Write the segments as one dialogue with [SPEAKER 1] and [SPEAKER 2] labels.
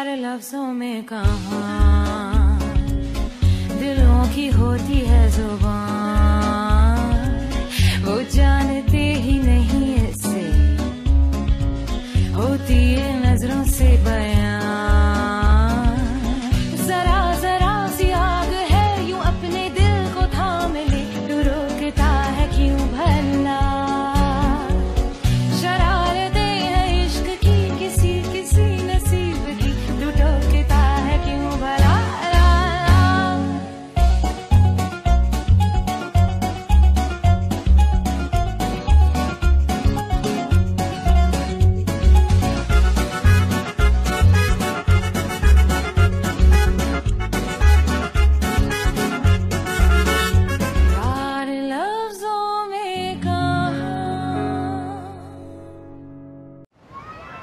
[SPEAKER 1] करार लफ्जों में कहाँ दिलों की होती है जुबान, वो जानते ही नहीं इससे होती है नजरों से बयान। जरा जरा सी आग है यूं अपने दिल को थाम ले, तू रोकता है क्यों भला। शरारतें हैं इश्क की किसी किसी नसीब की, तू टोकता है क्यों भला।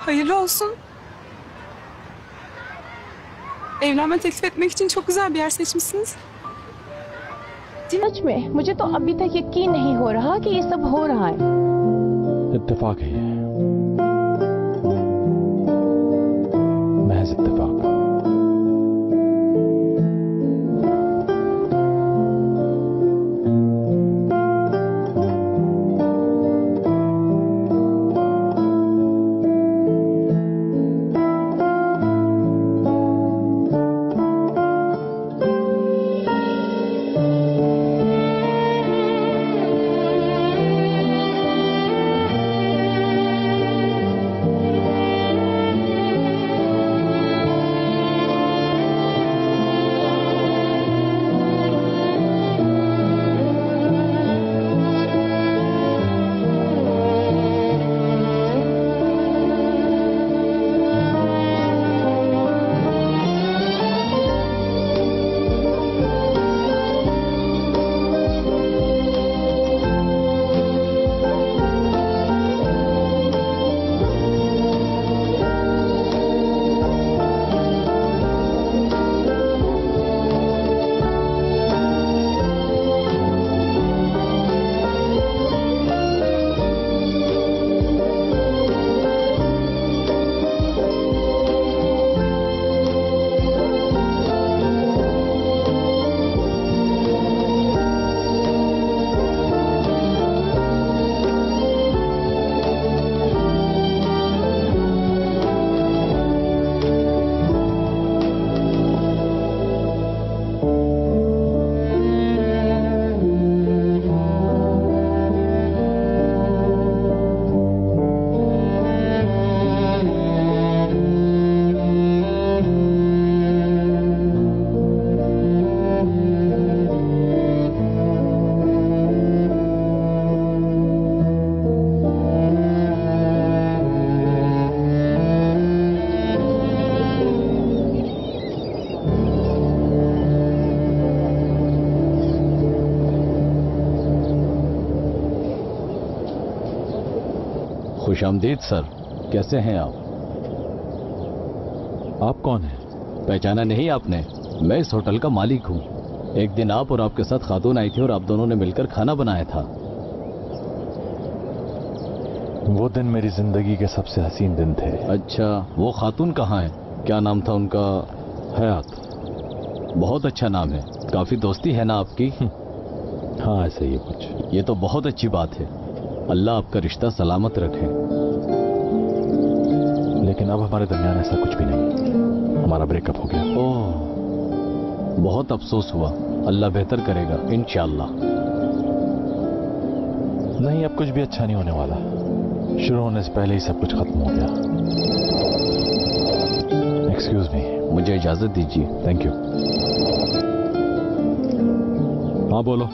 [SPEAKER 2] Hayırlı olsun. Evlenme teklif etmek için çok güzel bir yer seçmişsiniz.
[SPEAKER 3] सच में मुझे तो अभी तक यकीन नहीं हो रहा कि ये सब हो रहा है।
[SPEAKER 4] इत्तेफाक है ये, महज इत्तेफाक। खुशामदीद सर, कैसे हैं आप कौन हैं? पहचाना नहीं आपने? मैं इस होटल का मालिक हूँ। एक दिन आप और आपके साथ खातून आई थी और आप दोनों ने मिलकर खाना बनाया था।
[SPEAKER 5] वो दिन मेरी जिंदगी के सबसे हसीन दिन थे।
[SPEAKER 4] अच्छा, वो खातून कहाँ है? क्या नाम था उनका?
[SPEAKER 5] हयात।
[SPEAKER 4] बहुत अच्छा नाम है। काफी दोस्ती है ना आपकी?
[SPEAKER 5] हाँ, ऐसे ही कुछ।
[SPEAKER 4] ये तो बहुत अच्छी बात है। अल्लाह आपका रिश्ता सलामत रखे।
[SPEAKER 5] लेकिन अब हमारे दरमियान ऐसा कुछ भी नहीं। हमारा ब्रेकअप हो गया।
[SPEAKER 4] ओह, बहुत अफसोस हुआ। अल्लाह बेहतर करेगा इंशाअल्लाह।
[SPEAKER 5] नहीं, अब कुछ भी अच्छा नहीं होने वाला। शुरू होने से पहले ही सब कुछ खत्म हो गया। एक्सक्यूज मी,
[SPEAKER 4] मुझे इजाजत दीजिए।
[SPEAKER 5] Thank you. हाँ बोलो।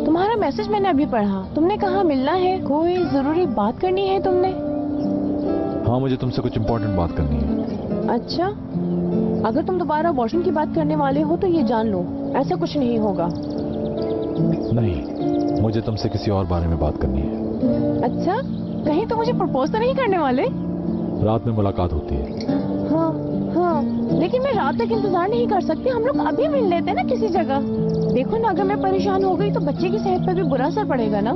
[SPEAKER 3] तुम्हारा मैसेज मैंने अभी पढ़ा। तुमने कहा मिलना है, कोई जरूरी बात करनी है तुमने?
[SPEAKER 5] हाँ, मुझे तुमसे कुछ इम्पोर्टेंट बात करनी है।
[SPEAKER 3] अच्छा, अगर तुम दोबारा वॉशरूम की बात करने वाले हो तो ये जान लो, ऐसा कुछ नहीं होगा।
[SPEAKER 5] नहीं, मुझे तुमसे किसी और बारे में बात करनी है।
[SPEAKER 3] अच्छा, कहीं तो मुझे प्रपोज तो नहीं करने वाले?
[SPEAKER 5] रात में मुलाकात होती है।
[SPEAKER 3] हाँ हाँ, लेकिन मैं रात तक इंतजार नहीं कर सकती। हम लोग अभी मिल लेते हैं ना किसी जगह। देखो ना, अगर मैं परेशान हो गई तो बच्चे की सेहत पर भी बुरा असर पड़ेगा ना।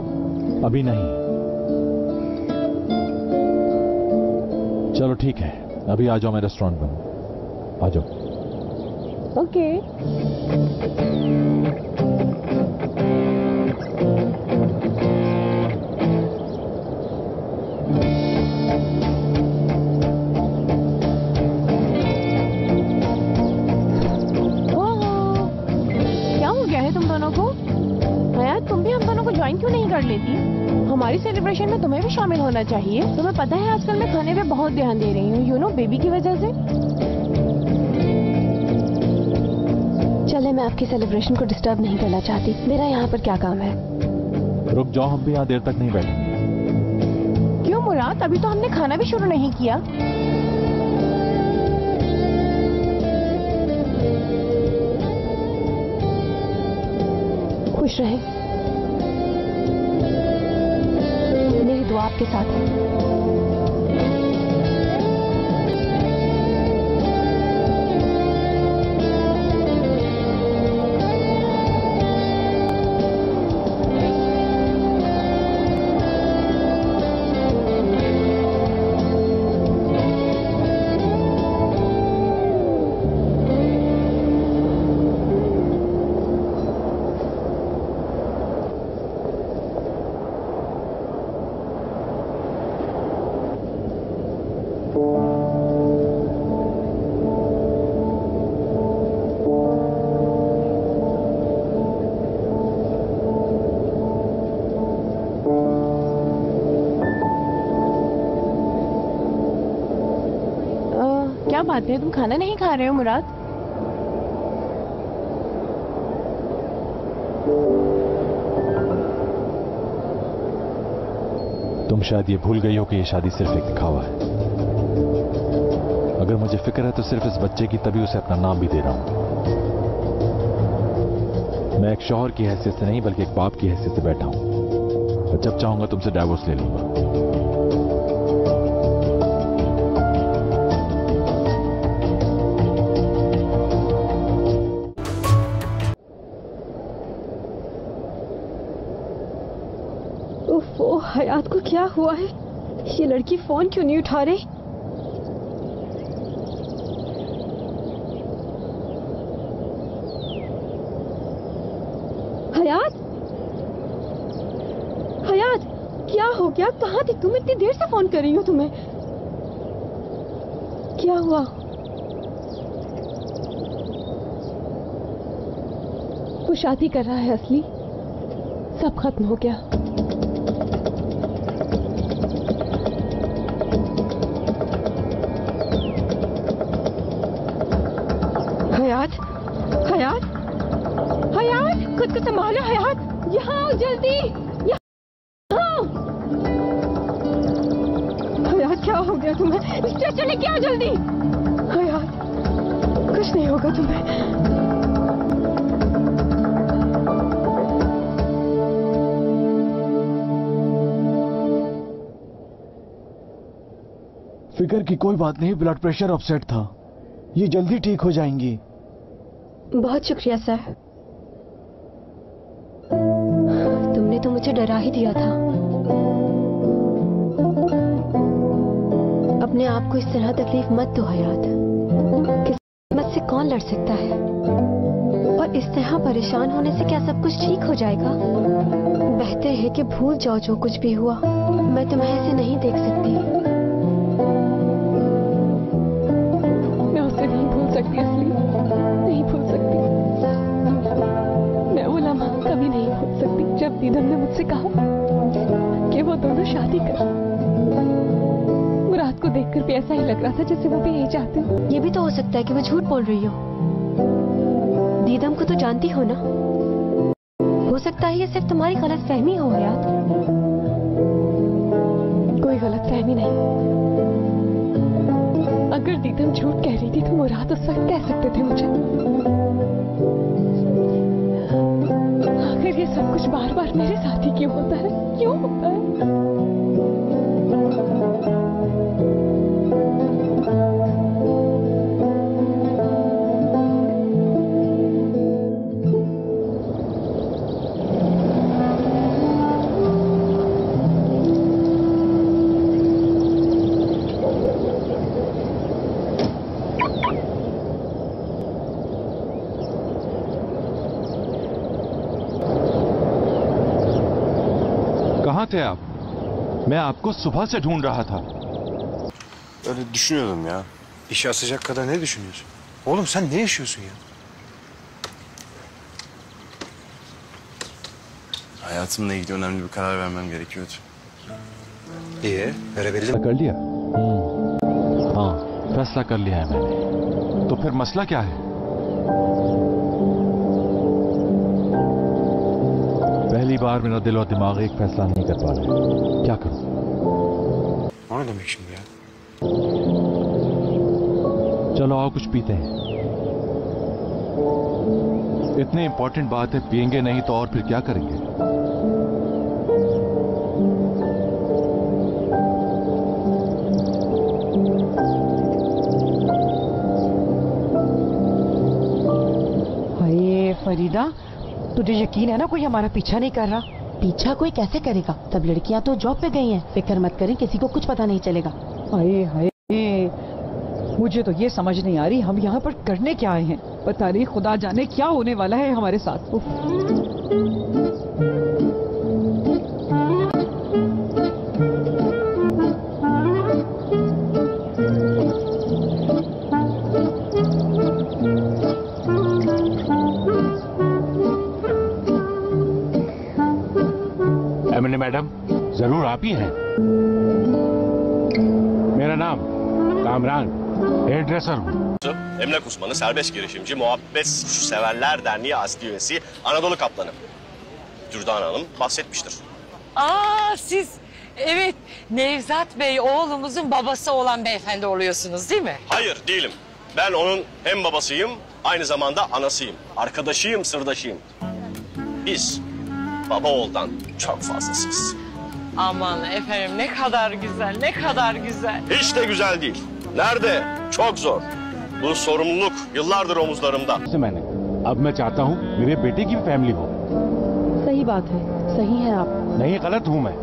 [SPEAKER 5] अभी नहीं। चलो ठीक है, अभी आ जाओ, मैं रेस्टोरेंट में हूँ। आ जाओ।
[SPEAKER 3] ओके। क्या हो गया है तुम दोनों को? हयात, तुम भी हम दोनों को ज्वाइन क्यों नहीं कर लेती? हमारी सेलिब्रेशन में तुम्हें भी शामिल होना चाहिए। तुम्हें पता है आजकल मैं खाने पे बहुत ध्यान दे रही हूँ, यू नो, बेबी की वजह से। चले, मैं आपकी सेलिब्रेशन को डिस्टर्ब नहीं करना चाहती। मेरा यहाँ पर क्या काम है?
[SPEAKER 5] रुक जाओ, हम भी यहाँ देर तक नहीं बैठे।
[SPEAKER 3] क्यों मुराद? अभी तो हमने खाना भी शुरू नहीं किया। खुश रहें। मेरी दुआ आपके साथ है। क्या बात है, तुम खाना नहीं खा रहे हो मुराद?
[SPEAKER 5] तुम शायद ये भूल गई हो कि ये शादी सिर्फ एक दिखावा है। अगर मुझे फिक्र है तो सिर्फ इस बच्चे की, तभी उसे अपना नाम भी दे रहा हूं। मैं एक शौहर की हैसियत से नहीं बल्कि एक बाप की हैसियत से बैठा हूं। और जब चाहूंगा तुमसे डाइवोर्स ले लूंगा।
[SPEAKER 3] ओह, हयात को क्या हुआ है? ये लड़की फोन क्यों नहीं उठा रही? हयात, हयात, क्या हो गया? कहाँ थी तुम? इतनी देर से फोन कर रही हो तुम्हें। क्या हुआ? वो शादी कर रहा है असली। सब खत्म हो गया। हयात, हयात, हयात, खुद को संभालो हयात। यहाँ आओ जल्दी, यहाँ। हयात, क्या हो गया तुम्हें? स्ट्रेचर लेके आओ जल्दी। हयात, कुछ नहीं होगा तुम्हें।
[SPEAKER 6] फिक्र की कोई बात नहीं, ब्लड प्रेशर अपसेट था, ये जल्दी ठीक हो जाएंगी।
[SPEAKER 3] बहुत शुक्रिया सर। तुमने तो मुझे डरा ही दिया था। अपने आप को इस तरह तकलीफ मत दो हयात। किस्मत से कौन लड़ सकता है? और इस तरह परेशान होने से क्या सब कुछ ठीक हो जाएगा? बेहतर है कि भूल जाओ जो कुछ भी हुआ। मैं तुम्हें ऐसे नहीं देख सकती। मैं उसे नहीं भूल सकती असली, नहीं भूल सकती। मैं वो लम्हा कभी नहीं भूल सकती जब दीदम ने मुझसे कहा कि वो दोनों शादी कर। मुराद को देखकर भी ऐसा ही लग रहा था जैसे वो भी यही चाहते हो। ये भी तो हो सकता है कि वो झूठ बोल रही हो। दीदम को तो जानती हो ना? हो सकता है ये सिर्फ तुम्हारी गलतफहमी हो हयात। कोई गलतफहमी नहीं। अगर दीदम झूठ कह रही थी तो मुराद उस वक्त कह सकते थे मुझे। आखिर ये सब कुछ बार बार मेरे साथ ही क्यों होता है? क्यों होता है?
[SPEAKER 5] कहाँ थे आप? मैं आपको सुबह से ढूंढ रहा था.
[SPEAKER 7] Öyle düşünüyordum ya. İşe asacak kadar ne düşünüyorsun? Oğlum sen ne yaşıyorsun ya? Hayatımla ilgili önemli bir karar vermem gerekiyordu. İyi, verebildim.
[SPEAKER 5] कर लिया? हाँ, फैसला कर लिया है मैंने. तो फिर मसला क्या है? पहली बार मेरा दिल और दिमाग एक फैसला नहीं कर पा रहे. क्या करूं?
[SPEAKER 7] O ne demek şimdi ya?
[SPEAKER 5] चलो आओ कुछ पीते हैं. इतनी इंपॉर्टेंट बात है, पिएंगे नहीं तो और फिर क्या करेंगे?
[SPEAKER 8] हाय फरीदा, तुझे यकीन है ना कोई हमारा पीछा नहीं कर रहा?
[SPEAKER 9] पीछा कोई कैसे करेगा? सब लड़कियां तो जॉब पे गई हैं। फिक्र मत करें, किसी को कुछ पता नहीं चलेगा।
[SPEAKER 8] हाय हाय, मुझे तो ये समझ नहीं आ रही हम यहाँ पर करने क्या आए हैं। पता नहीं खुदा जाने क्या होने वाला है हमारे साथ। उफ।
[SPEAKER 10] एमएनए मैडम, जरूर आप ही हैं। मेरा नाम कामरान, हेयर ड्रेसर हूँ.
[SPEAKER 11] Emlak uzmanı, serbest girişimci, muhabbet severler derneği asli üyesi Anadolu Kaplanı. Dürdane Hanım bahsetmiştir.
[SPEAKER 12] Aa, siz evet Nevzat Bey oğlumuzun babası olan beyefendi oluyorsunuz değil mi?
[SPEAKER 11] Hayır değilim. Ben onun hem babasıyım aynı zamanda anasıyım. Arkadaşıyım, sırdaşıyım. Biz baba oğuldan çok fazlasıyız.
[SPEAKER 12] Aman efendim ne kadar güzel, ne kadar güzel.
[SPEAKER 11] Hiç de güzel değil. Nerede? Çok zor. Bu sorumluluk yıllardır omuzlarımda.
[SPEAKER 10] मैंने अब मैं चाहता हूँ मेरे बेटे की family हो.
[SPEAKER 9] सही बात है, सही है आप.
[SPEAKER 10] नहीं, गलत हूँ मैं?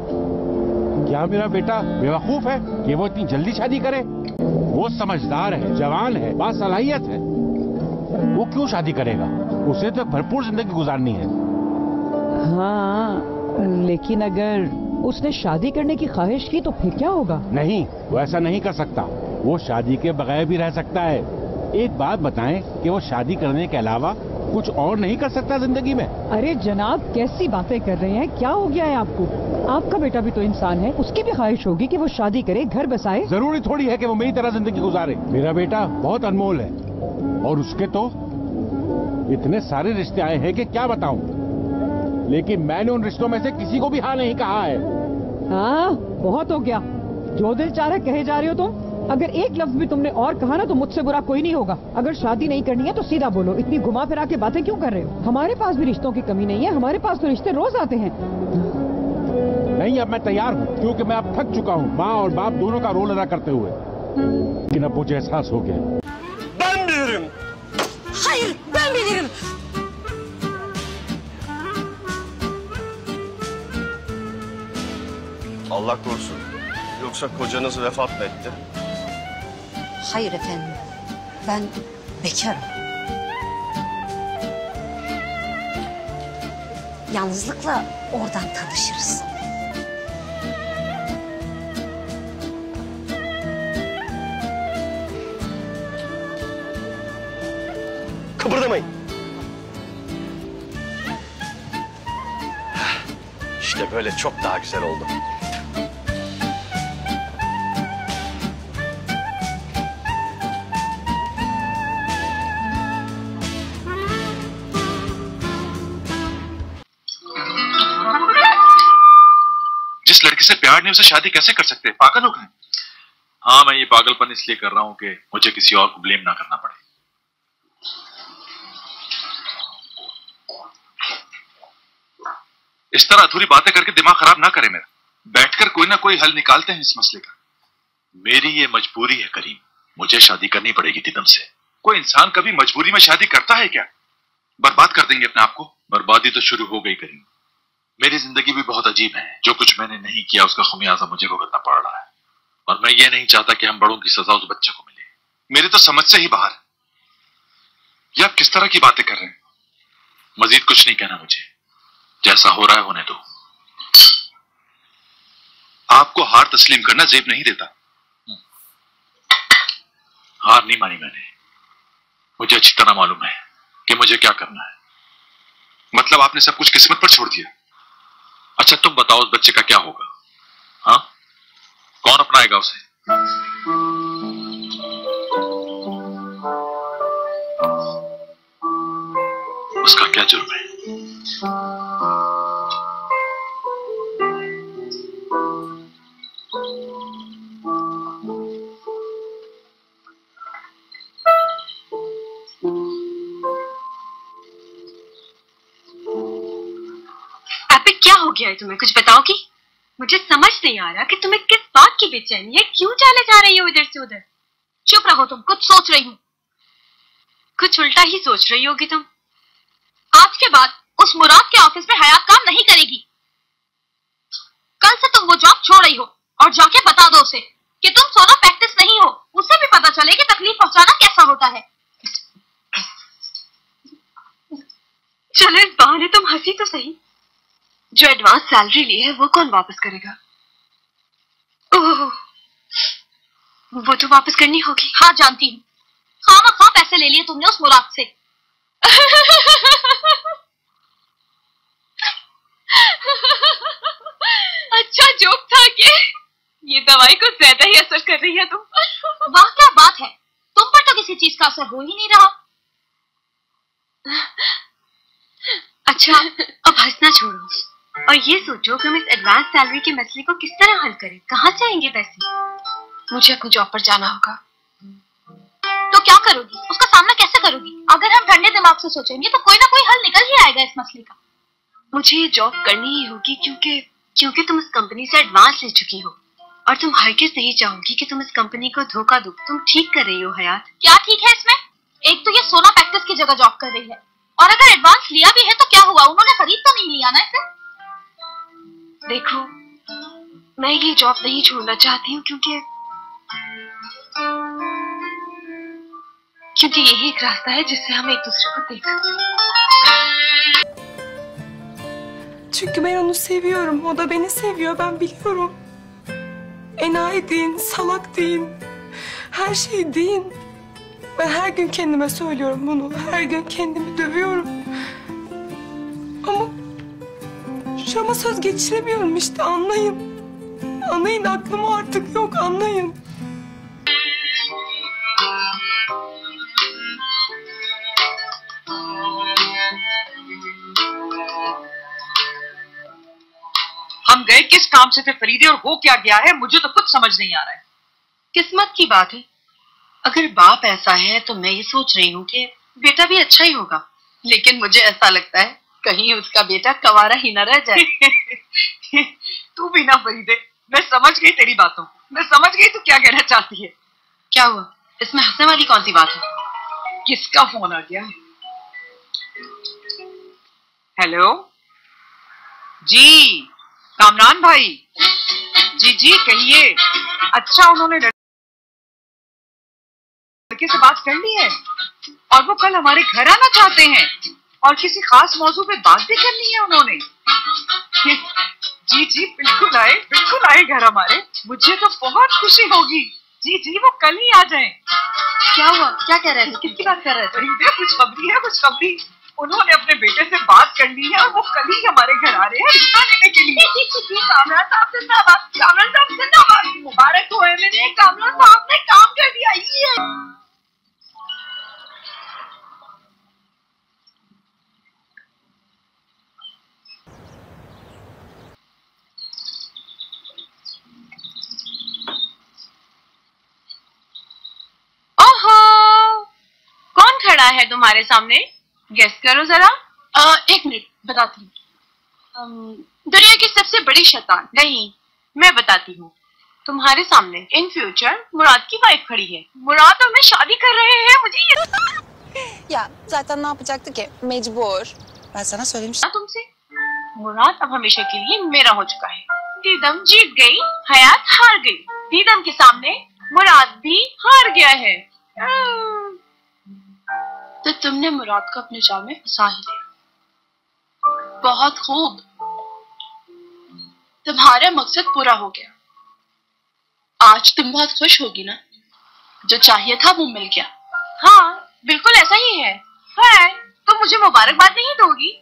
[SPEAKER 10] क्या मेरा बेटा बेवकूफ है कि वो इतनी जल्दी शादी करे? वो समझदार है, जवान है, बासलाहियत है. वो क्यों शादी करेगा? उसे तो भरपूर जिंदगी गुजारनी है.
[SPEAKER 8] हाँ, लेकिन अगर उसने शादी करने की ख्वाहिश की तो फिर क्या होगा?
[SPEAKER 10] नहीं, वो ऐसा नहीं कर सकता. वो शादी के बगैर भी रह सकता है. एक बात बताएं कि वो शादी करने के अलावा कुछ और नहीं कर सकता जिंदगी में?
[SPEAKER 8] अरे जनाब, कैसी बातें कर रहे हैं? क्या हो गया है आपको? आपका बेटा भी तो इंसान है, उसकी भी ख्वाहिश होगी कि वो शादी करे, घर बसाए.
[SPEAKER 10] जरूरी थोड़ी है कि वो मेरी तरह जिंदगी गुजारे. मेरा बेटा बहुत अनमोल है और उसके तो इतने सारे रिश्ते आए हैं कि क्या बताऊं. लेकिन मैंने उन रिश्तों में से किसी को भी हाँ नहीं कहा है.
[SPEAKER 8] हाँ, बहुत हो गया. जो दिल चाह रहा कहे जा रहे हो तुम. अगर एक लफ्ज भी तुमने और कहा ना तो मुझसे बुरा कोई नहीं होगा. अगर शादी नहीं करनी है तो सीधा बोलो. इतनी घुमा फिरा के बातें क्यों कर रहे हो? हमारे पास भी रिश्तों की कमी नहीं है, हमारे पास तो रिश्ते रोज आते हैं.
[SPEAKER 10] नहीं, अब मैं तैयार हूँ क्योंकि मैं अब थक चुका हूँ माँ और बाप दोनों का रोल अदा करते हुए. लेकिन अब मुझे एहसास हो गया.
[SPEAKER 11] Ben bilirim.
[SPEAKER 12] Hayır, ben bilirim.
[SPEAKER 11] Allah korusun. Yoksa kocanız vefat mı etti?
[SPEAKER 9] Hayır efendim, ben bekarım. Yalnızlıkla oradan tanışırız.
[SPEAKER 11] Kıpırdamayın. İşte böyle çok daha güzel oldu.
[SPEAKER 5] जिस लड़की से प्यार नहीं उसे शादी कैसे कर सकते? पागल हो गए. हाँ, मैं ये पागलपन इसलिए कर रहा हूँ कि मुझे किसी और को ब्लेम ना करना पड़े. इस तरह अधूरी बातें करके दिमाग खराब ना करें मेरा. बैठकर कोई ना कोई हल निकालते हैं इस मसले का. मेरी ये मजबूरी है करीम, मुझे शादी करनी पड़ेगी तिदम से. कोई इंसान कभी मजबूरी में शादी करता है क्या? बर्बाद कर देंगे अपने आप को. बर्बादी तो शुरू हो गई करीम. मेरी जिंदगी भी बहुत अजीब है. जो कुछ मैंने नहीं किया उसका खमियाजा मुझे भुगतना पड़ रहा है. और मैं ये नहीं चाहता कि हम बड़ों की सजा उस बच्चे को मिले. मेरे तो समझ से ही बाहर है. ये आप किस तरह की बातें कर रहे हैं? मजीद कुछ नहीं कहना मुझे. जैसा हो रहा है होने दो. आपको हार तस्लीम करना जेब नहीं देता। हार नहीं मानी मैंने। मुझे अच्छी तरह मालूम है कि मुझे क्या करना है। मतलब आपने सब कुछ किस्मत पर छोड़ दिया। अच्छा तुम बताओ उस बच्चे का क्या होगा? हाँ, कौन अपनाएगा उसे? उसका क्या जुर्म है?
[SPEAKER 3] क्या हो गया है तुम्हें? कुछ बताओगी? मुझे समझ नहीं आ रहा कि तुम्हें किस बात की बेचैनी है, क्यों चले जा रही हो इधर से उधर। चुप रहो, तुम कुछ सोच रही हो। कुछ उल्टा ही सोच रही होगी तुम। आज के बाद उस मुराद के ऑफिस में हयात काम नहीं करेगी। कल से तुम वो जॉब छोड़ रही हो और जाके बता दो उसे कि तुम सोना प्रैक्टिस नहीं हो। उसे भी पता चले कि तकलीफ पहुंचाना कैसा होता है। चलो इस बहाने तुम हंसी तो सही। जो एडवांस सैलरी ली है वो कौन वापस करेगा? ओह, वो तो वापस करनी होगी। हाँ जानती हूँ, खामखा पैसे ले लिए तुमने उस मुराद से। अच्छा जोक था कि ये दवाई कुछ ज्यादा ही असर कर रही है तुम। वाह क्या बात है, तुम पर तो किसी चीज का असर हो ही नहीं रहा। अच्छा अब हंसना छोड़ो और ये सोचो कि हम इस एडवांस सैलरी के मसले को किस तरह हल करें। कहाँ से आएंगे पैसे? मुझे अपनी जॉब पर जाना होगा। तो क्या करोगी? उसका सामना कैसे करोगी? अगर हम ठंडे दिमाग से सोचेंगे तो कोई ना कोई हल निकल ही आएगा इस मसले का। मुझे ये जॉब करनी ही होगी क्योंकि तुम इस कंपनी से एडवांस ले चुकी हो और तुम हरगिज़ नहीं चाहोगी कि तुम इस कंपनी को धोखा दो। तुम ठीक कर रही हो हयात। क्या ठीक है इसमें? एक तो ये सोना प्रैक्टिस की जगह जॉब कर रही है और अगर एडवांस लिया भी है तो क्या हुआ, उन्होंने खरीद तो नहीं लिया ना इसे। देखो मैं ये जॉब नहीं छोड़ना चाहती हूँ क्योंकि यही एक रास्ता है जिससे हम एक दूसरे को देख सकते हैं।
[SPEAKER 2] Çünkü ben onu seviyorum. O da beni seviyor. Ben biliyorum. Enayi deyin, salak deyin. Her şey deyin. Ben her gün kendime söylüyorum bunu. Her gün kendimi dövüyorum. Ama söz geçiremiyorum işte, anlayın. Anlayın, aklım artık yok, anlayın.
[SPEAKER 13] हम गए किस काम से थे फरीदे और हो क्या गया है, मुझे तो कुछ समझ नहीं आ रहा है।
[SPEAKER 3] किस्मत की बात है। अगर बाप ऐसा है तो मैं ये सोच रही हूँ कि बेटा भी अच्छा ही होगा, लेकिन मुझे ऐसा लगता है कहीं उसका बेटा कवारा ही न रह जाए।
[SPEAKER 13] तू भी ना फरीदे, मैं समझ गई तेरी बातों, मैं समझ गई तू क्या कहना चाहती है।
[SPEAKER 3] क्या हुआ? इसमें हंसने वाली कौन सी बात है?
[SPEAKER 13] किसका फोन आ गया? हेलो जी, कामरान भाई। जी कहिए। अच्छा उन्होंने लड़के से बात कर ली है और वो कल हमारे घर आना चाहते हैं और किसी खास मौजू पे बात भी करनी है उन्होंने। जी बिल्कुल आए घर हमारे। मुझे तो बहुत खुशी होगी। जी वो कल ही आ जाएं।
[SPEAKER 3] क्या हुआ? क्या कह रहे थे? किसकी बात कर रहे थे?
[SPEAKER 13] कुछ खबरी। उन्होंने अपने बेटे से बात कर ली है और वो कल ही हमारे घर आ रहे हैं रिश्ता लेने के लिए। कामरान साहब जिंदाबाद, मुबारक हो मेरे कामरान साहब ने काम कर दिया। ये
[SPEAKER 3] ओहो, कौन खड़ा है तुम्हारे सामने? गेस करो जरा। एक मिनट बताती हूँ। दुनिया की सबसे बड़ी शैतान। नहीं, मैं बताती हूँ। तुम्हारे सामने इन फ्यूचर मुराद की वाइफ खड़ी है। मुराद और मैं शादी कर रहे हैं। मुझे
[SPEAKER 14] Ya zaten ne yapacaktı ki? Mecbur. Ben sana söylemiştim.
[SPEAKER 3] तुमसे मुराद अब हमेशा के लिए मेरा हो चुका है। दीदम जीत गई, हयात हार गई। दीदम के सामने मुराद भी हार गया है। तो तुमने मुराद को अपने जाल में फंसा ही लिया। बहुत खूब, तुम्हारा मकसद पूरा हो गया।
[SPEAKER 15] आज तुम बहुत खुश होगी ना, जो चाहिए था वो मिल गया।
[SPEAKER 13] हाँ बिल्कुल ऐसा ही है। तुम मुझे मुबारकबाद नहीं दोगी?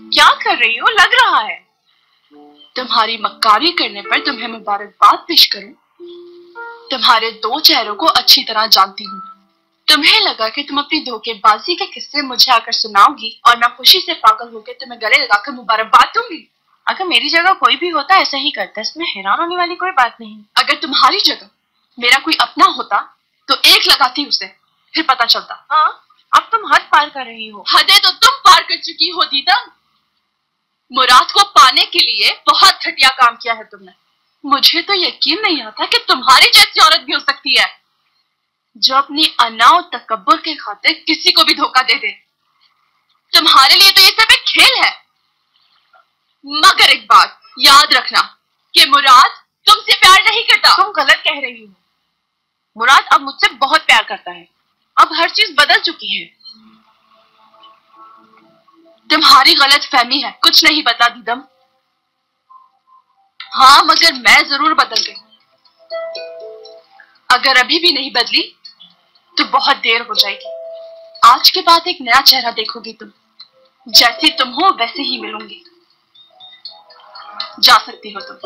[SPEAKER 13] क्या कर रही हो? लग रहा है
[SPEAKER 15] तुम्हारी मक्कारी करने पर तुम्हें मुबारकबाद पेश करूं। तुम्हारे दो चेहरों को अच्छी तरह जानती हूँ। तुम्हें लगा कि तुम अपनी धोखेबाजी के किस्से मुझे आकर सुनाओगी और मैं खुशी से पागल होकर तुम्हें गले लगाकर मुबारकबाद दूंगी।
[SPEAKER 13] अगर मेरी जगह कोई भी होता ऐसा ही करता, इसमें हैरान होने वाली कोई बात नहीं।
[SPEAKER 15] अगर तुम्हारी जगह मेरा कोई अपना होता तो एक लगाती उसे, फिर पता चलता।
[SPEAKER 13] हाँ अब तुम हद पार कर रही हो।
[SPEAKER 15] हदें तो तुम पार कर चुकी हो दीदम। मुराद को पाने के लिए बहुत घटिया काम किया है तुमने। मुझे तो यकीन नहीं आता कि तुम्हारी जैसी औरत भी हो सकती है जो अपनी अना और तकब्बुर के खातिर किसी को भी धोखा दे दे। तुम्हारे लिए तो ये सब एक खेल है। मगर एक बात याद रखना कि मुराद तुमसे प्यार नहीं करता।
[SPEAKER 13] तुम गलत कह रही हो। मुराद अब मुझसे बहुत प्यार करता है। अब हर चीज बदल चुकी है।
[SPEAKER 15] तुम्हारी गलत फहमी है, कुछ नहीं बता दीदम। हाँ मगर मैं जरूर बदल गई। अगर अभी भी नहीं बदली तो बहुत देर हो जाएगी। आज के बाद एक नया चेहरा देखोगी तुम। जैसी तुम हो वैसे ही मिलूंगी। जा सकती हो तुम।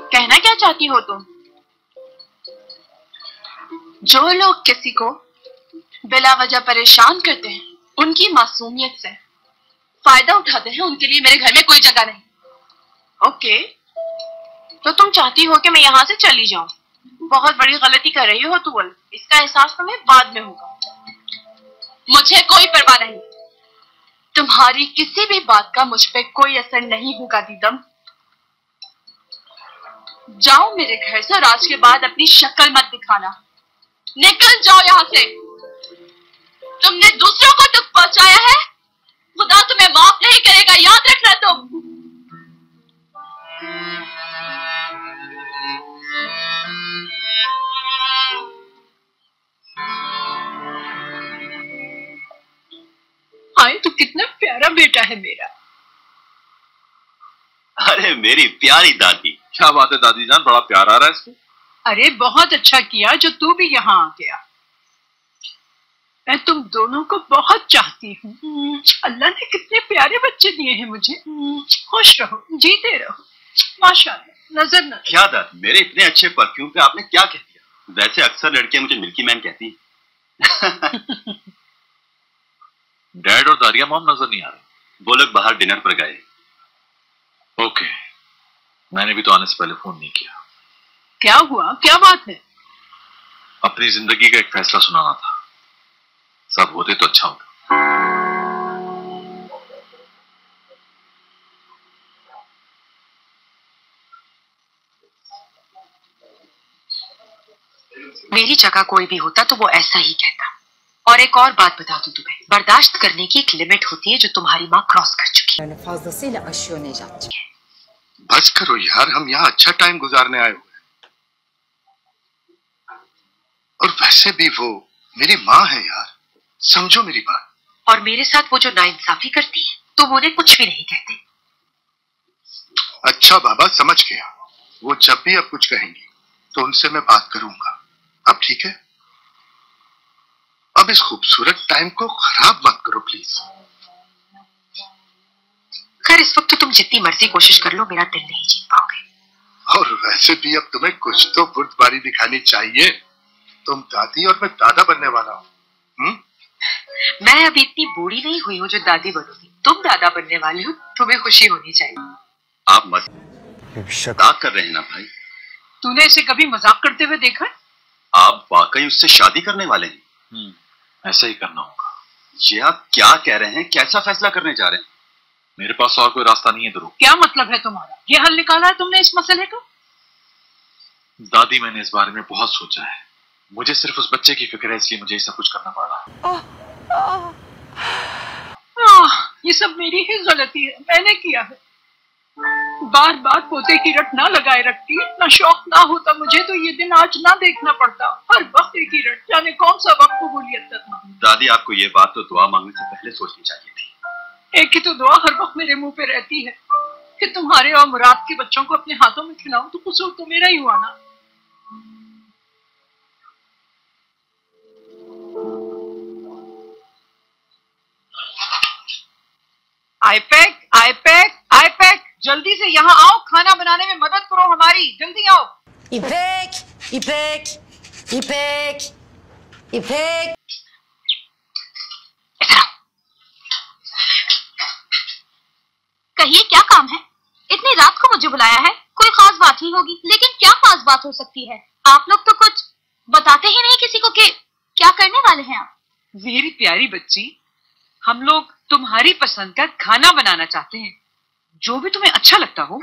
[SPEAKER 13] कहना क्या चाहती हो तुम?
[SPEAKER 15] जो लोग किसी को बिला वजह परेशान करते हैं, उनकी मासूमियत से फायदा उठाते हैं, उनके लिए मेरे घर में कोई जगह नहीं।
[SPEAKER 13] ओके, तो तुम चाहती हो कि मैं यहाँ से चली जाऊं? बहुत बड़ी गलती कर रही हो तुअल। इसका एहसास तुम्हें बाद में होगा।
[SPEAKER 15] मुझे कोई परवाह नहीं। तुम्हारी किसी भी बात का मुझ पे कोई असर नहीं होगा दीदम। जाओ मेरे घर से और आज के बाद अपनी शक्ल मत दिखाना। निकल जाओ यहाँ से। तुमने दूसरों को दुख पहुंचाया है, खुदा तुम्हें माफ नहीं करेगा, याद रखना तुम।
[SPEAKER 13] हाय तो कितना प्यारा बेटा है मेरा।
[SPEAKER 16] अरे मेरी प्यारी दादी।
[SPEAKER 5] क्या बात है दादी जान, बड़ा प्यार आ रहा है इसको।
[SPEAKER 8] अरे बहुत अच्छा किया जो तू भी यहाँ आ गया। मैं तुम दोनों को बहुत चाहती हूँ। अल्लाह ने कितने प्यारे बच्चे दिए हैं मुझे। खुश रहो, जीते रहो, माशाअल्लाह। नजर न
[SPEAKER 16] क्या दादी, मेरे इतने अच्छे परफ्यूम पे आपने क्या कह दिया? वैसे अक्सर लड़कियां मुझे मिल्की मैन कहती हैं।
[SPEAKER 5] डैड और दारिया मॉम नजर नहीं आ रहे।
[SPEAKER 16] वो लोग बाहर डिनर पर गए।
[SPEAKER 5] ओके, मैंने भी तो आने से पहले फोन नहीं किया।
[SPEAKER 8] क्या हुआ, क्या बात है?
[SPEAKER 5] अपनी जिंदगी का एक फैसला सुनाना था। सब होते तो अच्छा होता।
[SPEAKER 17] मेरी जगह कोई भी होता तो वो ऐसा ही कहता। और एक और बात बता दूं तुम्हें, बर्दाश्त करने की एक लिमिट होती है जो तुम्हारी माँ क्रॉस कर चुकी है।
[SPEAKER 7] बस करो यार, हम यहाँ अच्छा टाइम गुजारने आए हुए हैं। और वैसे भी वो मेरी माँ है यार, समझो मेरी बात।
[SPEAKER 17] और मेरे साथ वो जो नाइंसाफी करती है तुम उन्हें कुछ भी नहीं कहते।
[SPEAKER 7] अच्छा बाबा, समझ गया। वो जब भी अब कुछ कहेंगी तो उनसे मैं बात करूंगा। अब ठीक है? अब इस खूबसूरत टाइम को खराब मत करो प्लीज।
[SPEAKER 17] खैर इस वक्त तो तुम जितनी मर्जी कोशिश कर लो, मेरा दिल नहीं जीत पाओगे।
[SPEAKER 7] और वैसे भी अब तुम्हें कुछ तो बुर्दबारी दिखानी चाहिए। तुम दादी और मैं दादा बनने वाला हूँ।
[SPEAKER 17] मैं अभी इतनी बूढ़ी नहीं हुई हूँ जो दादी बनूंगी। तुम दादा बनने वाले हो, तुम्हें खुशी होनी चाहिए।
[SPEAKER 16] आप मजाक कर रहे हैं ना भाई?
[SPEAKER 8] तूने इसे कभी मजाक करते हुए देखा?
[SPEAKER 16] आप वाकई उससे शादी करने वाले हैं?
[SPEAKER 5] ऐसा ही करना होगा।
[SPEAKER 16] ये आप क्या कह रहे हैं? कैसा फैसला करने जा रहे हैं?
[SPEAKER 5] मेरे पास और कोई रास्ता नहीं है ध्रुव।
[SPEAKER 8] क्या मतलब है तुम्हारा? ये हल निकाला है तुमने इस मसले का?
[SPEAKER 5] दादी, मैंने इस बारे में बहुत सोचा है। मुझे सिर्फ उस बच्चे की फिक्र है, इसलिए मुझे ये सब कुछ करना पड़ रहा।
[SPEAKER 8] ये सब मेरी ही गलती है, मैंने किया है।
[SPEAKER 13] बार बार पोते की रट ना लगाए रखती, इतना शौक ना होता मुझे तो ये दिन आज ना देखना पड़ता। हर वक्त एक ही रट, जाने कौन सा वक्त कबूलियत था।
[SPEAKER 16] दादी आपको ये बात तो दुआ मांगने से पहले सोचनी चाहिए थी।
[SPEAKER 13] एक ही तो दुआ हर वक्त मेरे मुंह पे रहती है कि तुम्हारे और मुराद के बच्चों को अपने हाथों में खिलाऊं, तो कसूर तो मेरा ही हुआ ना। आईपैक, जल्दी से यहाँ आओ, खाना बनाने में मदद करो हमारी, जल्दी आओ।
[SPEAKER 12] इपेक।
[SPEAKER 15] कहिए क्या काम है? इतनी रात को मुझे बुलाया है, कोई खास बात ही होगी, लेकिन क्या खास बात हो सकती है? आप लोग तो कुछ बताते ही नहीं किसी को कि क्या करने वाले हैं आप।
[SPEAKER 13] मेरी प्यारी बच्ची, हम लोग तुम्हारी पसंद का खाना बनाना चाहते हैं, जो भी तुम्हें अच्छा लगता हो।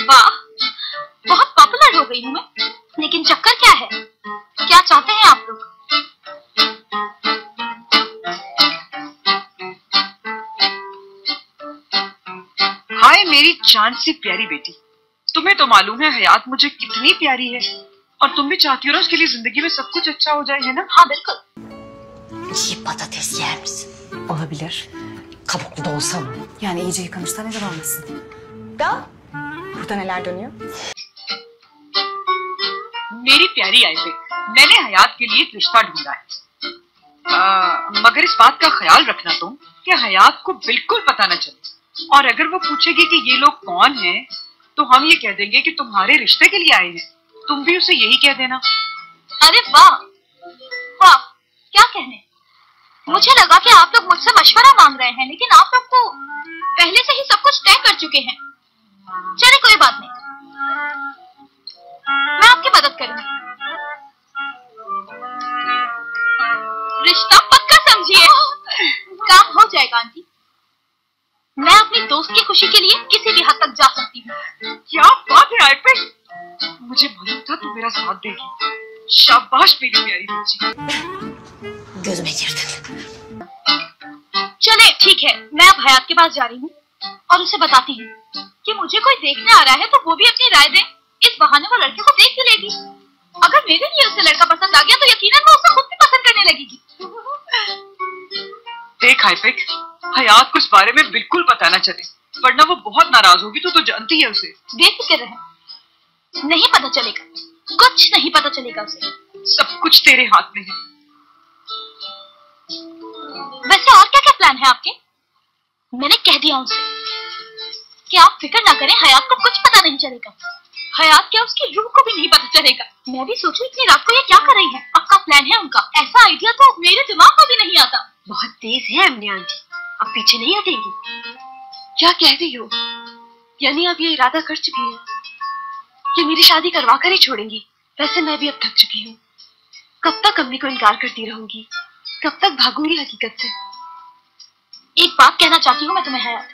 [SPEAKER 15] वाह, बहुत पॉपुलर हो गई हूँ मैं, लेकिन चक्कर क्या है? क्या चाहते हैं आप लोग?
[SPEAKER 13] हाय मेरी चांद सी प्यारी बेटी, तुम्हें तो मालूम है हयात मुझे कितनी प्यारी है, और तुम भी चाहती हो ना उसके लिए जिंदगी में सब कुछ अच्छा हो जाए, है ना?
[SPEAKER 15] हाँ बिल्कुल।
[SPEAKER 12] İyi patates yer misin? Olabilir. Kabuklu da olsa mı? Yani iyice yıkamışlar, neden olmasın? Da? Burada neler dönüyor?
[SPEAKER 13] मेरी प्यारी आईपैक, मैंने हयात के लिए एक रिश्ता ढूंढा है, मगर इस बात का ख्याल रखना तुम कि हयात को बिल्कुल पता न चले, और अगर वो पूछेगी कि ये लोग कौन हैं, तो हम ये कह देंगे कि तुम्हारे रिश्ते के लिए आए हैं। तुम भी उसे यही कह देना।
[SPEAKER 15] अरे वाह वाह, क्या कहने। मुझे लगा कि आप लोग मुझसे मशवरा मांग रहे हैं, लेकिन आप लोग तो पहले से ही सब कुछ तय कर चुके हैं। चले कोई बात नहीं, मैं आपकी मदद करूंगी। रिश्ता पक्का समझिए। काम हो जाएगा आंटी, मैं अपनी दोस्त की खुशी के लिए किसी भी हद तक जा सकती हूँ।
[SPEAKER 13] क्या बात है आईपैक, मुझे मालूम था तू मेरा साथ देगी। शाबाश मेरी प्यारी बच्ची।
[SPEAKER 12] Gözüme girdin.
[SPEAKER 15] चले ठीक है, मैं अब हयात के पास जा रही हूँ और उसे बताती हूँ कि मुझे कोई देखने आ रहा है, तो वो भी अपनी राय दे। इस बहाने वो लड़के को देख भी लेगी। अगर मेरे लिए उसे लड़का पसंद आ गया तो यकीनन वो उसे खुद भी पसंद करने लगेगी।
[SPEAKER 13] देख आईपैक, हयात को इस बारे में बिल्कुल पता न चले, वरना वो बहुत नाराज होगी। तो जानती है उसे।
[SPEAKER 15] बेफिक्र रहे, नहीं पता चलेगा, कुछ नहीं पता चलेगा उसे।
[SPEAKER 13] सब कुछ तेरे हाथ में है।
[SPEAKER 15] वैसे और क्या क्या प्लान है आपके? मैंने कह दिया उनसे कि आप फिक्र ना करें, हयात को कुछ पता नहीं चलेगा। हयात क्या, उसकी रूह को भी नहीं पता चलेगा। मैं भी सोचूं इतनी रात को ये क्या कर रही है। आपका प्लान है उनका, ऐसा आइडिया तो मेरे दिमाग में भी नहीं आता।
[SPEAKER 17] बहुत तेज है अम्मी आंटी, अब पीछे नहीं हटेंगी।
[SPEAKER 15] क्या कह रही हो?
[SPEAKER 17] यानी अब ये इरादा कर चुकी है कि मेरी शादी करवा कर ही छोड़ेंगी। वैसे मैं भी अब थक चुकी हूँ। कब तक अम्मी को इनकार करती रहूंगी, कब तक भागूंगी हकीकत से।
[SPEAKER 15] एक बात कहना चाहती हूँ मैं तुम्हें हयात,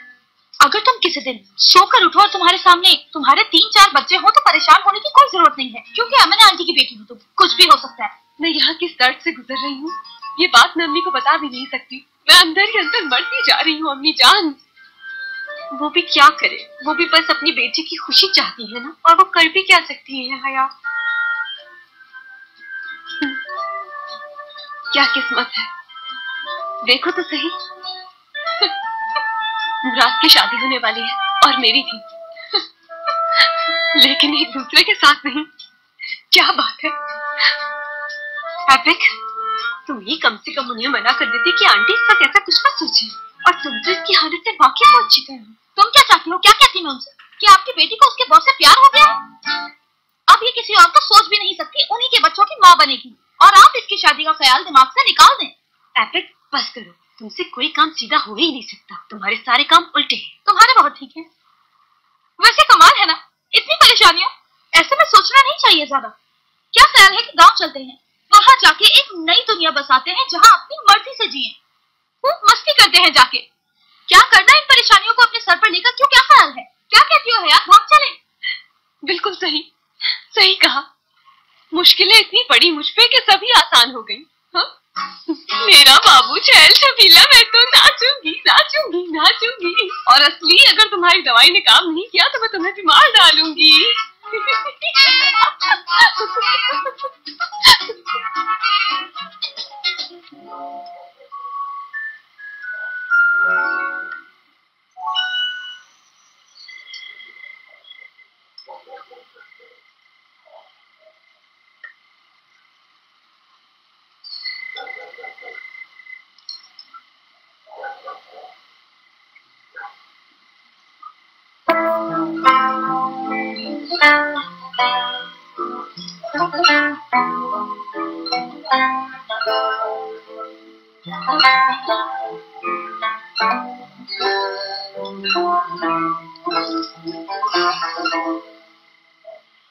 [SPEAKER 15] अगर तुम किसी दिन सोकर उठो और तुम्हारे सामने तुम्हारे 3-4 बच्चे हो तो परेशान होने की कोई जरूरत नहीं है, क्योंकि अमन आंटी की बेटी हो तुम, कुछ भी हो सकता है।
[SPEAKER 17] मैं यहाँ किस दर्द से गुजर रही हूँ ये बात मैं अम्मी को बता भी नहीं सकती। मैं अंदर ही अंदर मरती जा रही हूँ अम्मी जान। वो भी क्या करे, वो भी बस अपनी बेटी की खुशी चाहती है ना, और वो कर भी क्या सकती है हयात। क्या किस्मत है, देखो तो सही। मुराद की शादी होने वाली है और मेरी भी, लेकिन एक दूसरे के साथ नहीं। क्या बात है एपिक, तुम ही कम से कम उन्हें मना कर देती कि आंटी इस वक्त ऐसा कुछ मत सोचे, और तुम तो इसकी हालत से वाकई पहुंच चुके हो।
[SPEAKER 15] तुम क्या चाहती हो? क्या कहती मैं उनसे कि आपकी बेटी को उसके बॉस से प्यार हो गया? अब ये किसी और को सोच भी नहीं सकती, उन्हीं के बच्चों की माँ बनेगी, और आप इसकी शादी का ख्याल दिमाग से निकाल दें।
[SPEAKER 17] एपिक बस करो, तुमसे कोई काम सीधा हो ही नहीं सकता, तुम्हारे सारे काम उल्टे हैं।
[SPEAKER 15] तुम्हारे बहुत ठीक है, वैसे कमाल है ना, इतनी परेशानियां। ऐसे में सोचना नहीं चाहिए ज्यादा। क्या ख्याल है कि गांव चलते हैं, वहां जाके एक नई दुनिया बसाते हैं जहां अपनी मर्जी से जिए, खूब मस्ती करते हैं जाके। क्या करना इन परेशानियों को अपने सर पर लेकर? क्यों, क्या ख्याल है? क्या कहती हो हयात, भाग चले?
[SPEAKER 17] बिल्कुल सही, सही कहा। मुश्किलें इतनी पड़ी मुझ पे कि सभी आसान हो गई। हाँ? मेरा बाबू चैल छबीला, मैं तो नाचूंगी नाचूंगी नाचूंगी, और असली अगर तुम्हारी दवाई ने काम नहीं किया तो मैं तुम्हें बीमार डालूंगी।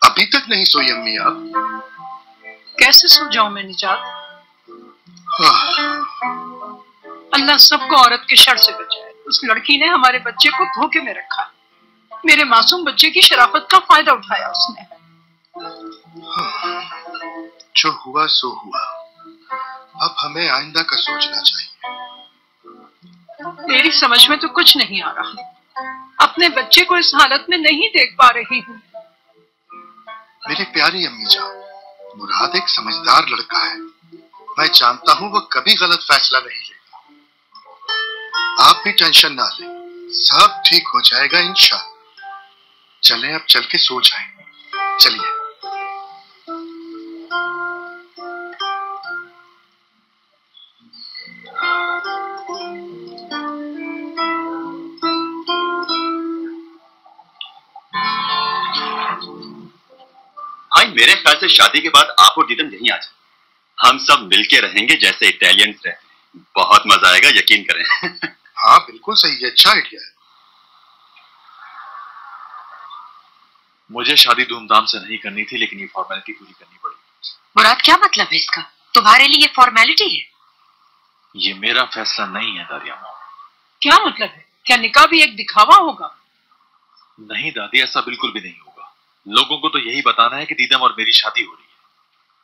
[SPEAKER 5] अभी तक नहीं सोई अम्मी आप?
[SPEAKER 13] कैसे सो जाऊं मैं निजात? अल्लाह सबको औरत के शर से बचाए। उस लड़की ने हमारे बच्चे को धोखे में रखा। मेरे मासूम बच्चे की शराफत का फायदा उठाया उसने।
[SPEAKER 5] जो हुआ सो हुआ, अब हमें आइंदा का सोचना चाहिए।
[SPEAKER 13] मेरी समझ में तो कुछ नहीं आ रहा। अपने बच्चे को इस हालत में नहीं देख पा रही हूँ।
[SPEAKER 5] मेरी प्यारी अम्मी जान, मुराद एक समझदार लड़का है। मैं जानता हूँ वो कभी गलत फैसला नहीं लेगा। आप भी टेंशन ना लें, सब ठीक हो जाएगा इंशाअल्लाह। चलें अब चल के सो जाएं। चलिए।
[SPEAKER 16] भाई मेरे ख्याल से शादी के बाद आप और दीदम यहीं आ जाए। हम सब मिलके रहेंगे जैसे इटालियंस रहते हैं। बहुत मजा आएगा, यकीन करें।
[SPEAKER 5] हाँ बिल्कुल सही है, अच्छा आइडिया है। मुझे शादी धूमधाम से नहीं करनी थी, लेकिन ये फॉर्मेलिटी पूरी करनी पड़ी।
[SPEAKER 17] मुराद क्या मतलब है इसका? तुम्हारे लिए फॉर्मेलिटी है?
[SPEAKER 5] ये मेरा फैसला नहीं है दादी अम्मा।
[SPEAKER 13] क्या मतलब है? क्या निकाह भी एक दिखावा होगा?
[SPEAKER 5] नहीं दादी, ऐसा बिल्कुल भी नहीं होगा। लोगों को तो यही बताना है कि दीदम और मेरी शादी हो रही है,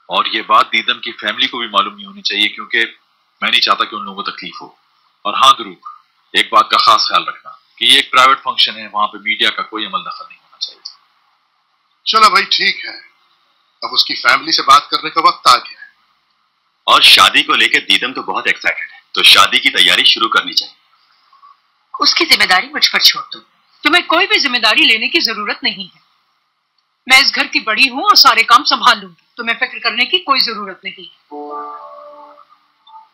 [SPEAKER 5] और ये बात दीदम की फैमिली को भी मालूम नहीं होनी चाहिए, क्योंकि मैं नहीं चाहता कि उन लोगों को तकलीफ हो। और हाँ ध्रुव, एक बात का खास ख्याल रखना कि ये एक प्राइवेट फंक्शन है, वहां पे मीडिया का कोई अमल दखल नहीं होना चाहिए। चलो भाई ठीक है, अब उसकी फैमिली से बात करने का वक्त आ गया है।
[SPEAKER 16] और शादी को लेकर दीदम तो बहुत एक्साइटेड है, तो शादी की तैयारी शुरू करनी चाहिए।
[SPEAKER 17] उसकी जिम्मेदारी मुझ पर छोड़ दो।
[SPEAKER 13] तुम्हें कोई भी जिम्मेदारी लेने की जरूरत नहीं है। मैं इस घर की बड़ी हूँ और सारे काम संभाल लूंगी। तुम्हें फिक्र करने की कोई जरूरत नहीं।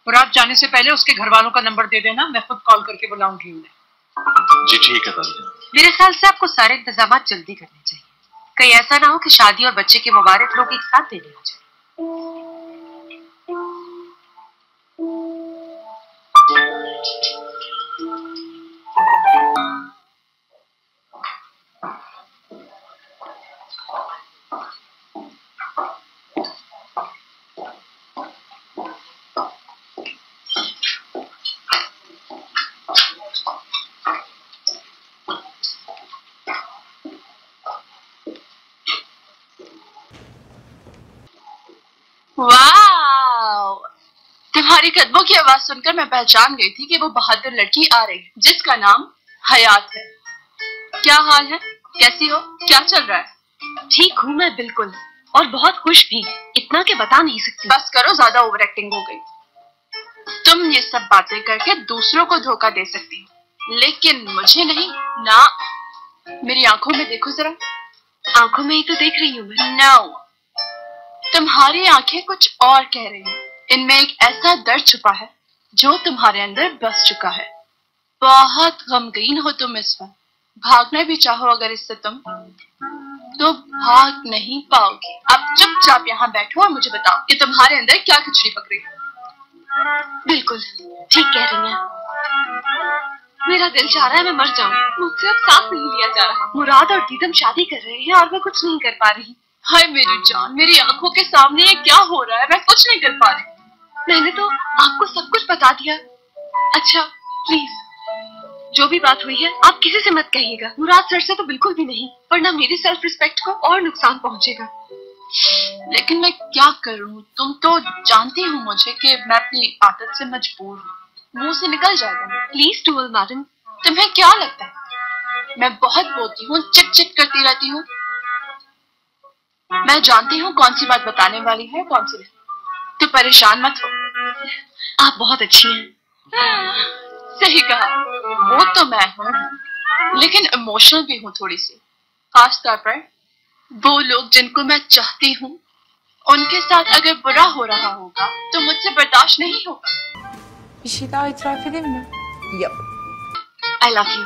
[SPEAKER 13] मुराद जाने से पहले उसके घर वालों का नंबर दे देना, मैं खुद कॉल करके बुलाऊंगी उन्हें।
[SPEAKER 5] जी ठीक है दादी।
[SPEAKER 17] मेरे ख्याल से आपको सारे इंतजाम जल्दी करने चाहिए। कहीं ऐसा ना हो कि शादी और बच्चे के मुबारक लोग एक साथ देने आ जाए।
[SPEAKER 15] वाह! तुम्हारी कदमों की आवाज सुनकर मैं पहचान गई थी कि वो बहादुर लड़की आ रही है, जिसका नाम हयात है। क्या हाल है? कैसी हो? क्या चल रहा है?
[SPEAKER 17] ठीक हूँ मैं बिल्कुल, और बहुत खुश भी। इतना के बता नहीं सकती।
[SPEAKER 15] बस करो, ज्यादा ओवर एक्टिंग हो गई। तुम ये सब बातें करके दूसरों को धोखा दे सकती हो, लेकिन मुझे नहीं ना। मेरी आंखों में देखो जरा।
[SPEAKER 17] आंखों में ही तो देख रही हूँ मैं।
[SPEAKER 15] नो, तुम्हारी आंखें कुछ और कह रही हैं। इनमें एक ऐसा दर्द छुपा है जो तुम्हारे अंदर बस चुका है। बहुत गमगीन हो तुम इस वक्त। भागना भी चाहो अगर इससे तुम, तो भाग नहीं पाओगे। अब चुपचाप यहाँ बैठो और मुझे बताओ कि तुम्हारे अंदर क्या खिचड़ी पक रही है।
[SPEAKER 17] बिल्कुल ठीक कह रही हैं। मेरा दिल चाह रहा है मैं मर जाऊं। मुझसे अब सांस नहीं लिया जा रहा। मुराद और दीदम शादी कर रहे हैं और मैं कुछ नहीं कर पा रही।
[SPEAKER 15] हाय मेरी जान, मेरी आंखों के सामने ये क्या हो रहा है? मैं कुछ नहीं कर पा रही।
[SPEAKER 17] मैंने तो आपको सब कुछ बता दिया। अच्छा प्लीज, जो भी बात हुई है आप किसी से मत कहिएगा। मुराद सर से तो बिल्कुल भी नहीं, वरना मेरी सेल्फ रिस्पेक्ट को और नुकसान पहुंचेगा।
[SPEAKER 15] लेकिन मैं क्या करूं? तुम तो जानती हो मुझे कि मैं अपनी आदत से मजबूर हूँ। मुंह से निकल जाएगा। Please towel madam. तुम्हें क्या लगता है मैं बहुत बोलती हूँ, चिट चिट करती रहती हूँ? मैं जानती हूँ कौन सी बात बताने वाली है, कौन सी नहीं। तो परेशान मत हो, आप बहुत अच्छी हैं। सही कहा, वो तो मैं हूँ, लेकिन इमोशनल भी हूँ थोड़ी सी। खास तौर पर वो लोग जिनको मैं चाहती हूँ, उनके साथ अगर बुरा हो रहा होगा तो मुझसे बर्दाश्त नहीं होगा।
[SPEAKER 2] Bir şey daha itiraf edeyim mi?
[SPEAKER 15] Yep. I love you.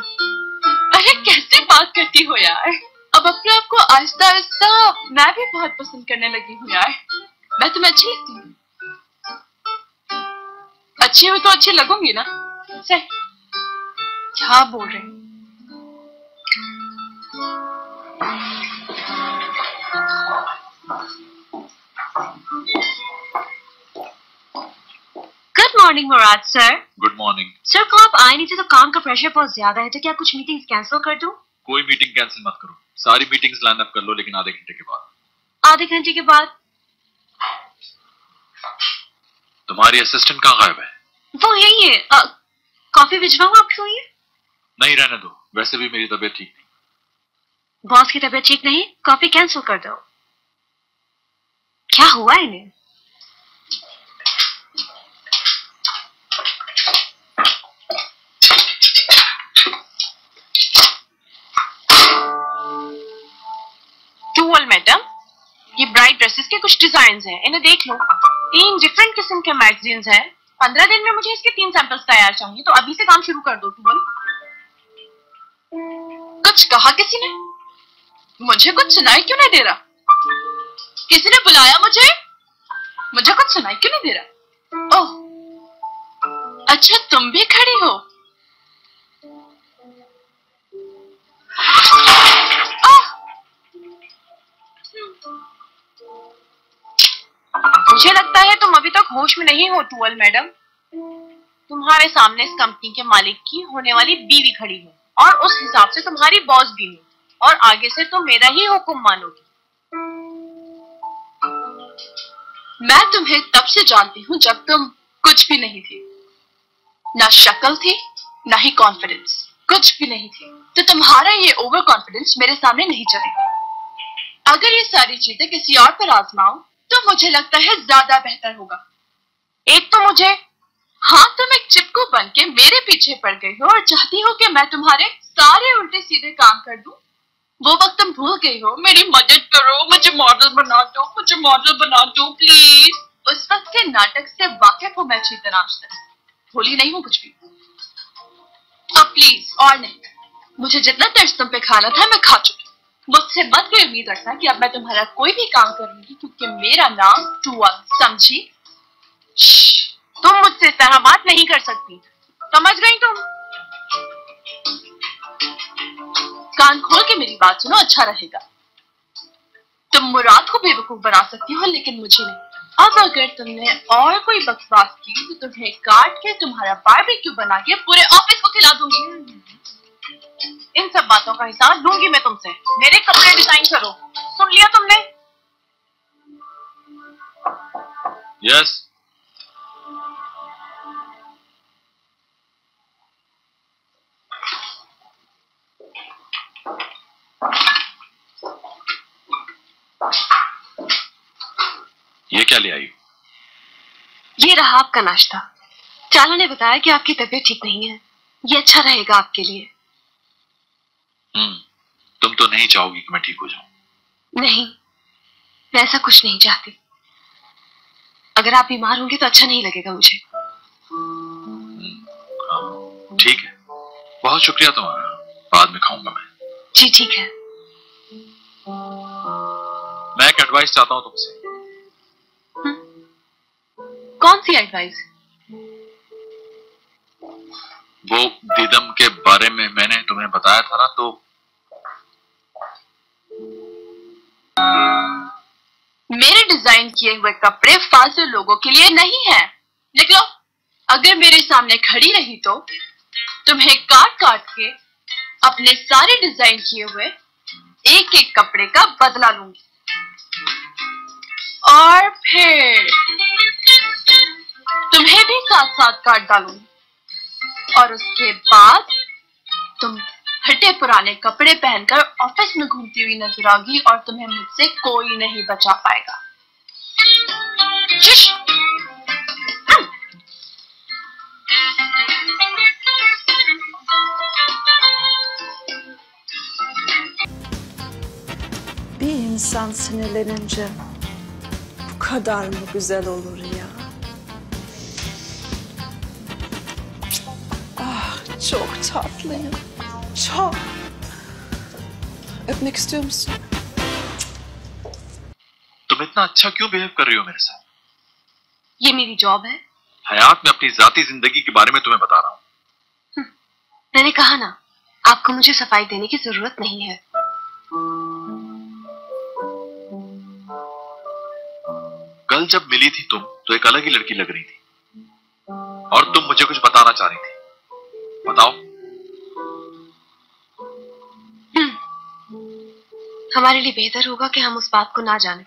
[SPEAKER 15] अरे कैसे बात करती हो यार? अब अपने आप को आहिस्ता आहिस्ता मैं भी बहुत पसंद करने लगी हूँ यार। मैं तुम्हें अच्छी लगती हूँ। अच्छी हो तो अच्छी लगूंगी ना? सही। क्या बोल रहे हैं?
[SPEAKER 17] गुड मॉर्निंग मुराद सर।
[SPEAKER 5] गुड मॉर्निंग
[SPEAKER 17] सर, को आप आए नहीं थे तो काम का प्रेशर बहुत ज्यादा है, तो क्या कुछ मीटिंग्स कैंसिल कर दूं?
[SPEAKER 5] कोई मीटिंग कैंसिल मत करो, सारी मीटिंग्स लाइन अप कर लो, लेकिन आधे घंटे के बाद।
[SPEAKER 17] आधे घंटे के बाद?
[SPEAKER 5] तुम्हारी असिस्टेंट कहाँ गायब है?
[SPEAKER 17] वो यही है। कॉफी भिजवाऊं आपके लिए?
[SPEAKER 5] नहीं, रहने दो, वैसे भी मेरी तबीयत ठीक नहीं।
[SPEAKER 17] बॉस की तबीयत ठीक नहीं? कॉफी कैंसिल कर दो। क्या हुआ इन्हें?
[SPEAKER 15] टूवल मैडम, ये ब्राइड ड्रेसेस के कुछ डिजाइन हैं, इन्हें देख लो। 3 डिफरेंट किस्म के मैगजीन्स हैं। 15 दिन में मुझे इसके 3 सैंपल्स तैयार चाहिए, तो अभी से काम शुरू कर दो टूवल। कुछ कहा किसी ने? मुझे कुछ सुनाई क्यों नहीं दे रहा? किसी ने बुलाया मुझे? मुझे कुछ सुनाई क्यों नहीं दे रहा? ओह, अच्छा तुम भी खड़ी हो। मुझे लगता है तुम अभी तक होश में नहीं हो टूवल मैडम। तुम्हारे सामने इस कंपनी के मालिक की होने वाली बीवी खड़ी है, और उस हिसाब से तुम्हारी बॉस भी है, और आगे से तुम मेरा ही हुक्म मानोगी। मैं तुम्हें तब से जानती हूँ जब तुम कुछ भी नहीं थी। ना शक्ल थी, ना ही कॉन्फिडेंस, कुछ भी नहीं थी। तो तुम्हारा ये ओवर कॉन्फिडेंस मेरे सामने नहीं चलेगा। अगर ये सारी चीजें किसी और पर आजमाओ तो मुझे लगता है ज्यादा बेहतर होगा। एक तो मुझे, हाँ, तुम एक चिपकू बन के मेरे पीछे पड़ गई हो और चाहती हो कि मैं तुम्हारे सारे उल्टे सीधे काम कर दूं। वो वक्त तुम भूल गई हो। मेरी मदद करो, मुझे मॉडल बना दो, मुझे मॉडल बना दो प्लीज। उस वक्त के नाटक से वाकिफ हूं मैं अच्छी तरह आज तक, भूली नहीं हूं कुछ भी। अब प्लीज और नहीं, मुझे जितना तर्स तुम पे खाना था मैं खा चुकी। मुझसे मत कोई उम्मीद रखना कि अब मैं तुम्हारा कोई भी काम करूंगी, क्योंकि मेरा नाम टूवल, समझी? तुम मुझसे इस तरह बात नहीं कर सकती, समझ गई तुम? कान खोल के मेरी बात सुनो, अच्छा रहेगा। तुम मुराद को बेवकूफ बना सकती हो, लेकिन मुझे नहीं। अब अगर तुमने और कोई बकवास की तो तुम्हें काट के तुम्हारा बारबेक्यू बना के पूरे ऑफिस को खिला दूंगी। इन सब बातों का हिसाब लूंगी मैं तुमसे। मेरे कपड़े डिजाइन करो, सुन लिया तुमने?
[SPEAKER 5] यस। ये क्या ले आई?
[SPEAKER 17] ये रहा आपका नाश्ता। चाला ने बताया कि आपकी तबीयत ठीक नहीं है, ये अच्छा रहेगा आपके लिए।
[SPEAKER 5] तुम तो नहीं चाहोगी कि मैं ठीक हो जाऊं? नहीं,
[SPEAKER 17] मैं ऐसा कुछ नहीं चाहती। अगर आप बीमार होंगे तो अच्छा नहीं लगेगा मुझे।
[SPEAKER 5] ठीक है, बहुत शुक्रिया तुम्हारा, बाद में खाऊंगा मैं।
[SPEAKER 17] जी ठीक है।
[SPEAKER 5] मैं एक एडवाइस चाहता हूं तुमसे।
[SPEAKER 17] कौन सी एडवाइस?
[SPEAKER 5] वो दीदम के बारे में मैंने तुम्हें बताया था ना, तो
[SPEAKER 15] मेरे डिजाइन किए हुए कपड़े फालतू लोगों के लिए नहीं है। लिख लो, अगर मेरे सामने खड़ी रही तो तुम्हें काट काट के अपने सारे डिजाइन किए हुए एक एक कपड़े का बदला लूंगी, और फिर तुम्हें भी साथ साथ काट डालूंगी। उसके बाद तुम फटे पुराने कपड़े पहनकर ऑफिस में घूमती हुई नजर आओगी और तुम्हें मुझसे कोई नहीं बचा पाएगा।
[SPEAKER 18] Bir insan sinirlenince bu kadar mı güzel olur ya? Ah, çok tatlıyım. Çok. Öpmek istiyor musun?
[SPEAKER 5] तुम इतना अच्छा क्यों बिहेव कर रही हो मेरे साथ?
[SPEAKER 17] ये मेरी जॉब है।
[SPEAKER 5] हयात, मैं अपनी जाती जिंदगी के बारे में तुम्हें बता रहा हूँ।
[SPEAKER 17] मैंने कहा ना, आपको मुझे सफाई देने की जरूरत नहीं है।
[SPEAKER 5] कल जब मिली थी तुम तो एक अलग ही लड़की लग रही थी और तुम मुझे कुछ बताना चाह रही थी। बताओ।
[SPEAKER 17] हमारे लिए बेहतर होगा कि हम उस बात को ना जाने।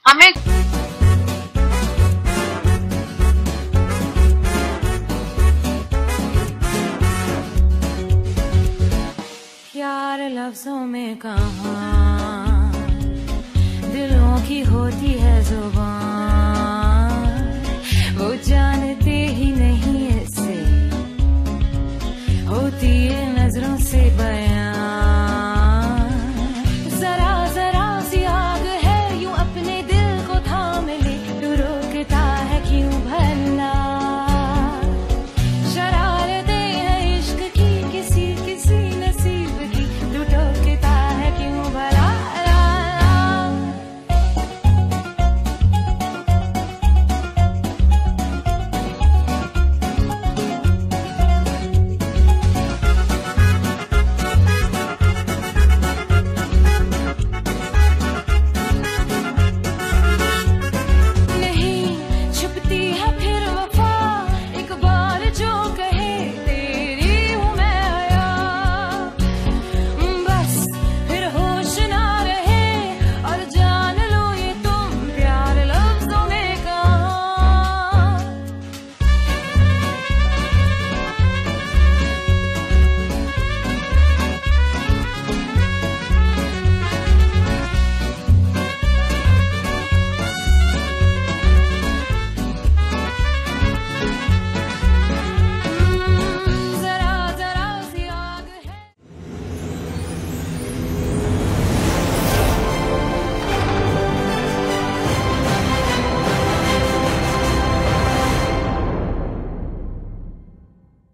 [SPEAKER 17] हमें
[SPEAKER 1] यार लफ्जों में कहाँ